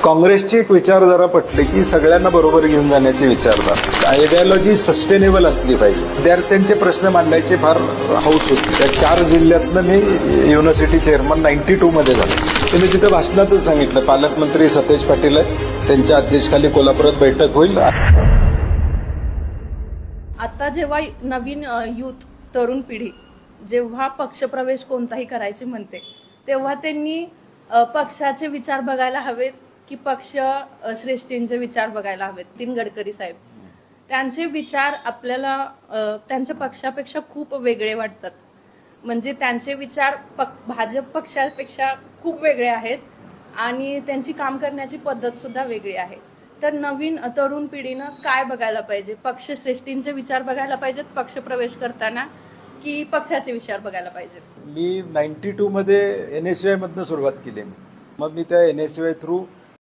काँग्रेसची एक विचार जरा पटले की सगळ्यांना बरोबर घेऊन जाण्याचे विचारधारा, आयडियोलॉजी सस्टेनेबल असली पाहिजे. विद्यार्थ्यांचे प्रश्न मांडायचे फार हौस होती. त्या 4 जिल्ह्यातनं मी युनिव्हर्सिटी चेअरमन 92 मध्ये झालो. तर मी तिथं भाषणातच सांगितलं, पालकमंत्री सतेज पाटील आहेत, त्यांच्या अध्यक्षतेखाली कोल्हापुरात बैठक होईल. आता जेव्हा नवीन यूथ तरुण पिढी जेव्हा पक्षप्रवेश कोणताही करायचे म्हणते, तेव्हा त्यांनी पक्षाचे विचार बघायला हवेत की पक्ष श्रेष्ठींचे विचार बघायला हवेत. नितीन गडकरी साहेब, त्यांचे विचार आपल्याला त्यांच्या पक्षापेक्षा खूप वेगळे वाटतात. म्हणजे त्यांचे विचार भाजप पक्षापेक्षा खूप वेगळे आहेत आणि त्यांची काम करण्याची पद्धत सुद्धा वेगळी आहे. तर नवीन तरुण पिढीनं काय बघायला पाहिजे? पक्ष श्रेष्ठींचे विचार बघायला पाहिजेत पक्ष प्रवेश करताना की पक्षाचे विचार बघायला पाहिजेत? मी 92 मध्ये NSUI मधनं सुरुवात केली. मग मी त्या NSUI थ्रू